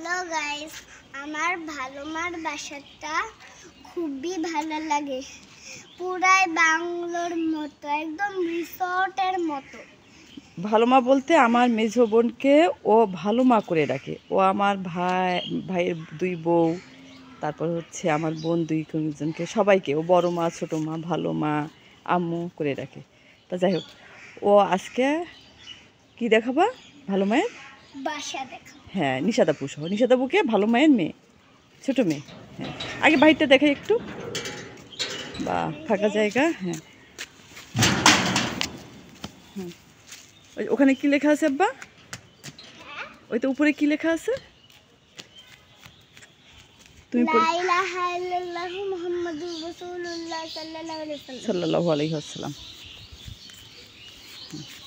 Hello guys, আমার ভালো মার বাসাটা খুবই ভালো লাগে। পুরাই বাংলোর মতো, একদম রিসর্টের মতো। ভালো মা বলতে আমার মেঝো বোনকে ও ভালো মা করে ডাকে। ও আমার ভাইয়ের দুই বউ, তারপর হচ্ছে আমার বোন দুইজনকে, সবাইকে ও বড় মা, ছোট মা, ভালো মা, আম্মু করে ডাকে। তা যাই হোক, ও আজকে কি দেখাবা? ভালো মায়ের বাসা দেখা। হ্যাঁ, নিশাদাপু সহ। নিশাদাপুকে ভালো মায়ের মেয়ে, ছোট মেয়ে। হ্যাঁ, আগে বাড়িটা দেখাই একটু, বা ফাঁকা জায়গা। হ্যাঁ, হুম, ওখানে কি লেখা আছে আব্বা? ওই তো উপরে কি লেখা আছে? তুমি লা ইলাহা ইল্লাল্লাহু মুহাম্মাদুর রাসূলুল্লাহ সাল্লাল্লাহু আলাইহি ওয়াসাল্লাম। সাল্লাল্লাহু আলাইহি ওয়াসাল্লাম।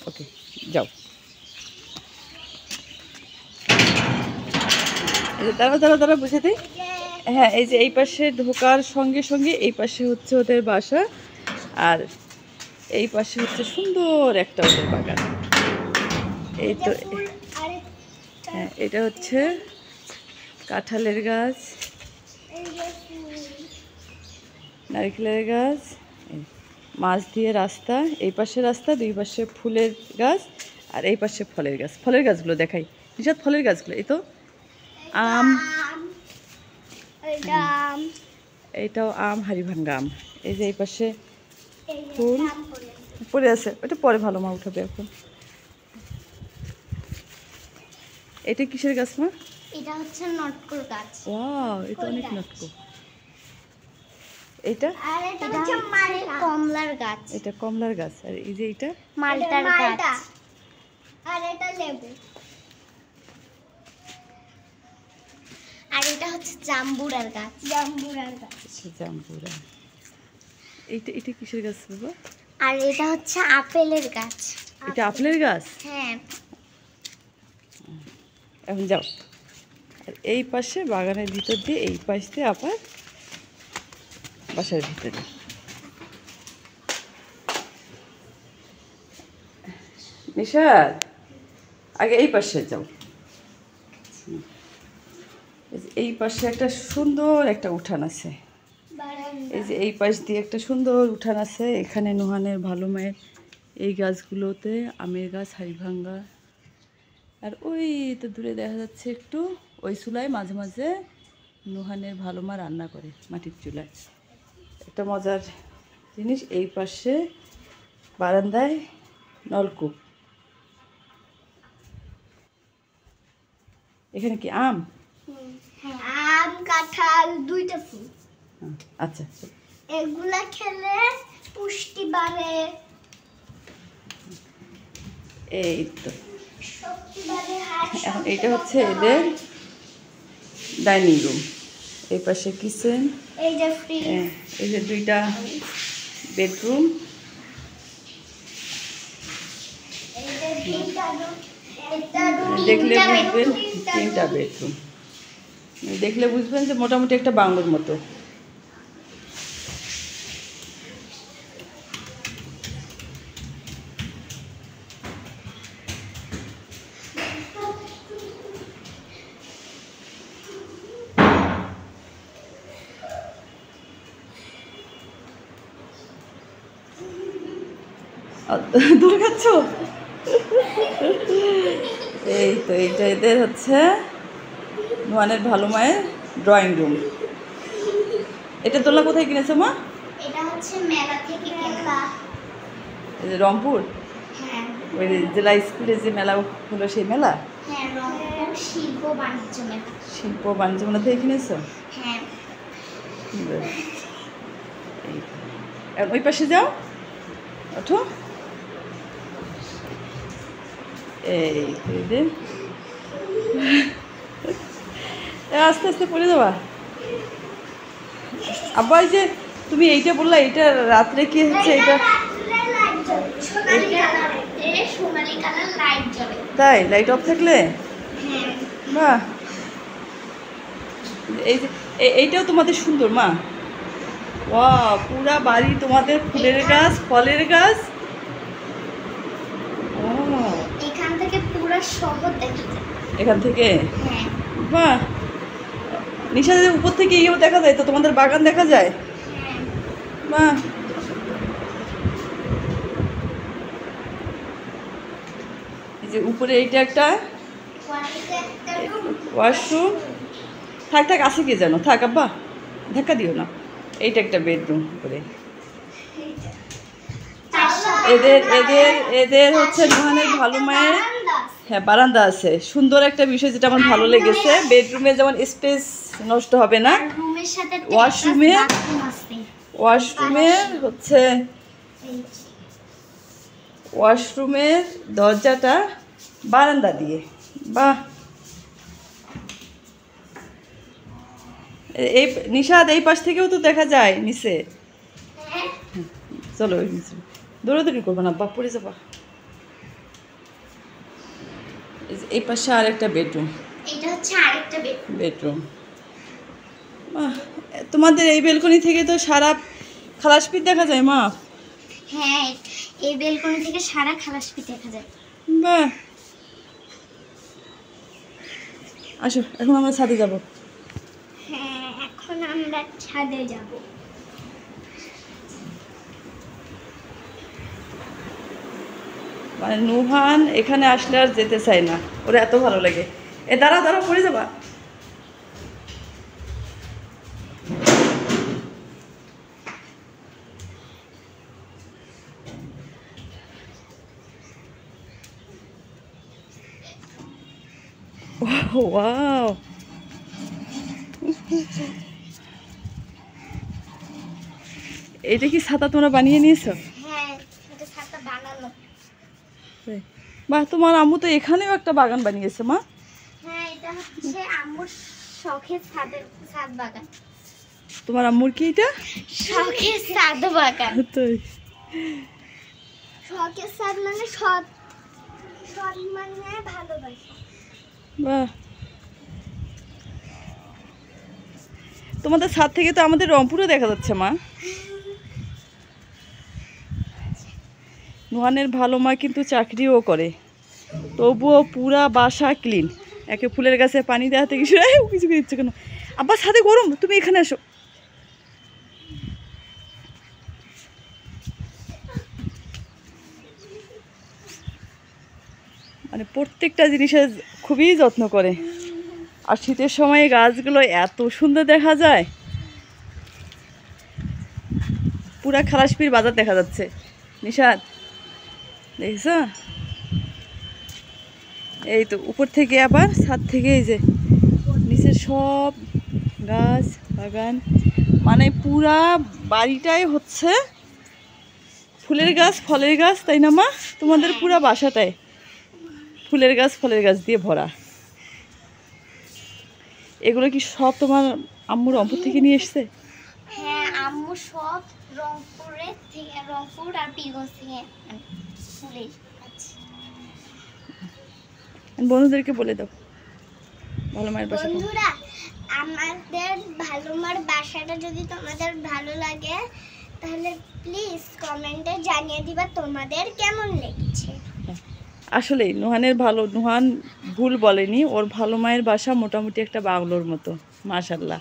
ওকে, যাও। দাঁড়া বুঝে দিই। হ্যাঁ, এই যে এই পাশে ঢোকার সঙ্গে সঙ্গে এই পাশে হচ্ছে ওদের বাসা, আর এই পাশে হচ্ছে সুন্দর একটা ওদের বাগান। এই তো, হ্যাঁ, এটা হচ্ছে কাঁঠালের গাছ, নারকেলের গাছ, মাছ দিয়ে রাস্তা, এই পাশে রাস্তা, দুই পাশে ফুলের গাছ, আর এই পাশে ফলের গাছ। ফলের গাছগুলো দেখাই নিশাদ, ফলের গাছগুলো এই তো আম, এইটাও আম, হাড়িভাঙ্গা আম। এই যে এই পাশে ফুল পড়ে আছে, ওটা পরে ভালো মা উঠাবে এখন। এটা কিসের গাছ মা? এটা হচ্ছে নটকল গাছ। ওয়াও, এটা অনেক নটকো। এটা আর এটা হচ্ছে কমলার গাছ। এটা কমলার গাছ। আর এই যে এটা মালটার গাছ। আর এটা লেবু। আর এটা হচ্ছে জাম্বুরার গাছ। জাম্বুরার গাছ। জাম্বুরা। এটা কিসের গাছ বাবা? আর এটা হচ্ছে আপেলের গাছ। এটা আপেলের গাছ? হ্যাঁ। এখন যাও, আর এই পাশে বাগানের ভিতর দিয়ে এই পাশ দিয়ে আবার বাসার ভিতরে। নিশাদ, আগে এই পাশে যাও। এই পাশে একটা সুন্দর একটা উঠান আছে। এই যে এই পাশ দিয়ে একটা সুন্দর উঠান আছে। এখানে নুহানের ভালো মায়ের এই গাছগুলোতে আমের গাছ, হাড়িভাঙ্গা। আর ওই তো দূরে দেখা যাচ্ছে একটু ওই চুলায় মাঝে মাঝে নুহানের ভালো মা রান্না করে, মাটির চুলায়। একটা মজার জিনিস, এই পাশে বারান্দায় নলকূপ। এখানে কি আম? আম, কাঁঠাল, দুইটা ফুল। আচ্ছা, এগুলা খেলে পুষ্টি বাড়ে। এই তো শক্তি বাড়ে। এখন এটা হচ্ছে এদের ডাইনিং রুম। এই পাশে কিচেন, এই যে ফ্রিজ, এই যে দুইটা বেডরুম। দেখলে বুঝবেন, তিনটা বেডরুম। দেখলে বুঝবেন যে মোটামুটি একটা বাংলোর মতো। দৌড়াচ্ছ? এই তো এইটা এদের হচ্ছে নুহানের ভালো মায়ের ড্রয়িং রুম। এটা দোলনা কোথায় কিনেছো মা? এটা হচ্ছে মেলা থেকে কেনা। এই যে রংপুর, হ্যাঁ ওই জেলা স্কুলে যে মেলা হলো সেই মেলা। হ্যাঁ, রংপুর শিল্প বাণিজ্য মেলা। শিল্প বাণিজ্য মেলা থেকে কিনেছো? হ্যাঁ। ওই পাশে যাও, ওঠো। এই আস্তে আস্তে পড়ে যাবা। আব্বা, এই যে তুমি এইটা বললা, এটা রাত্রে কি হচ্ছে? এটা সোনালী কালার লাইট জ্বলে। তাই? লাইট অফ থাকলে? হ্যাঁ। বাহ, এই যে এইটাও তোমাদের সুন্দর মা। বাহ, পুরা বাড়ি তোমাদের ফুলের গাছ, ফলের গাছ। এখান থেকে পুরো শহর দেখা যায়। এখান থেকে? হ্যাঁ। বাহ, নিশাদের উপর থেকে ইয়েও দেখা যায় তো, তোমাদের বাগান দেখা যায়। বাহ, এই যে উপরে এইটা একটা ওয়াশরুম। থাক থাক, আছে কি যেন, থাক আব্বা, ধাক্কা দিও না। এইটা একটা বেডরুম উপরে। এদের এদের এদের হচ্ছে নুহানের ভালো মায়ের, হ্যাঁ বারান্দা আছে। সুন্দর একটা বিষয় যেটা আমার ভালো লেগেছে, বেডরুমে যেমন স্পেস নষ্ট হবে না, ওয়াশরুমের হচ্ছে ওয়াশরুমের দরজাটা বারান্দা দিয়ে। বাহ, এই নিশাদ এই পাশ থেকেও তো দেখা যায় নিচে। চলো দৌড়াদৌড়ি করবো না, বাপ পড়ে যাবা। এই পাশে আরেকটা বেডরুম, এটা হচ্ছে আরেকটা বেডরুম। তোমাদের এই বেলকনি থেকে তো সারা খালাসপিট দেখা যায় মা। হ্যাঁ, এই বেলকনি থেকে সারা খালাসপিট দেখা যায়। বাহ, আসো এখন আমরা ছাদে যাব। হ্যাঁ, এখন আমরা ছাদে যাব। মানে নুহান এখানে আসলে আর যেতে চায় না, ওরা এত ভালো লাগে। এ দাঁড়া দাঁড়া, পড়ে যাবা। ওয়াও, এটা কি ছাতা তোমরা বানিয়ে নিয়েছো? হ্যাঁ, এটা ছাতা বানানো। বাহ, তোমার আম্মু তো এখানেও একটা বাগান বানিয়েছে মা। হ্যাঁ, এটা হচ্ছে আম্মুর শখের ছাদ বাগান। তোমার আম্মুর কি এটা? শখের ছাদ বাগান। তাই, শখের ছাদ মানে সৎ মানে ভালোবাসা। বাহ, তোমাদের ছাদ থেকে তো আমাদের রংপুরে দেখা যাচ্ছে মা। নুহানের ভালো মা কিন্তু চাকরিও করে, তবুও পুরা বাসা ক্লিন। একে ফুলের গাছে পানি দেওয়া থেকে কিছু দিচ্ছে কেন? আব্বা ছাদে গরম, তুমি এখানে আসো। মানে প্রত্যেকটা জিনিসের খুবই যত্ন করে। আর শীতের সময় গাছগুলো এত সুন্দর দেখা যায়, পুরা খালাসপির বাজার দেখা যাচ্ছে। নিশাদ দেখছ, এই তো উপর থেকে আবার ছাদ থেকে এই যে নিচের সব গাছ বাগান, মানে পুরা বাড়িটাই হচ্ছে ফুলের গাছ ফলের গাছ, তাই না মা? তোমাদের পুরা বাসাটাই ফুলের গাছ ফলের গাছ দিয়ে ভরা। এগুলো কি সব তোমার আম্মুর রংপুর থেকে নিয়ে এসছে? হ্যাঁ, আম্মু সব রংপুর আর পীরগঞ্জ থেকে ফুলে। বন্ধুদেরকে বলে দাও ভালো মায়ের বাসা। বন্ধুরা, আমাদের ভালো মার বাসাটা যদি তোমাদের ভালো লাগে তাহলে প্লিজ কমেন্টে জানিয়ে দিবা তোমাদের কেমন লেগেছে। আসলেই নুহানের ভালো, নুহান ভুল বলেনি, ওর ভালো মায়ের বাসা মোটামুটি একটা বাংলোর মতো, মাশাল্লাহ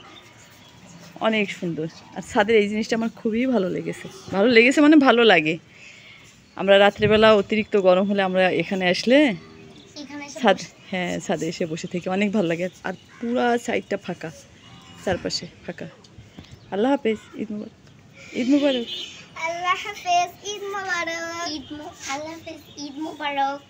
অনেক সুন্দর। আর ছাদের এই জিনিসটা আমার খুবই ভালো লেগেছে, ভালো লেগেছে মানে ভালো লাগে। আমরা রাত্রেবেলা অতিরিক্ত গরম হলে আমরা এখানে আসলে ছাদ, হ্যাঁ ছাদে এসে বসে থেকে অনেক ভালো লাগে। আর পুরা সাইডটা ফাঁকা, চারপাশে ফাঁকা। আল্লাহ হাফেজ, ঈদ মুবারক। ঈদ মুবারক। আল্লাহ হাফেজ, ঈদ মুবারক। আল্লাহ হাফেজ, ঈদ মুবারক।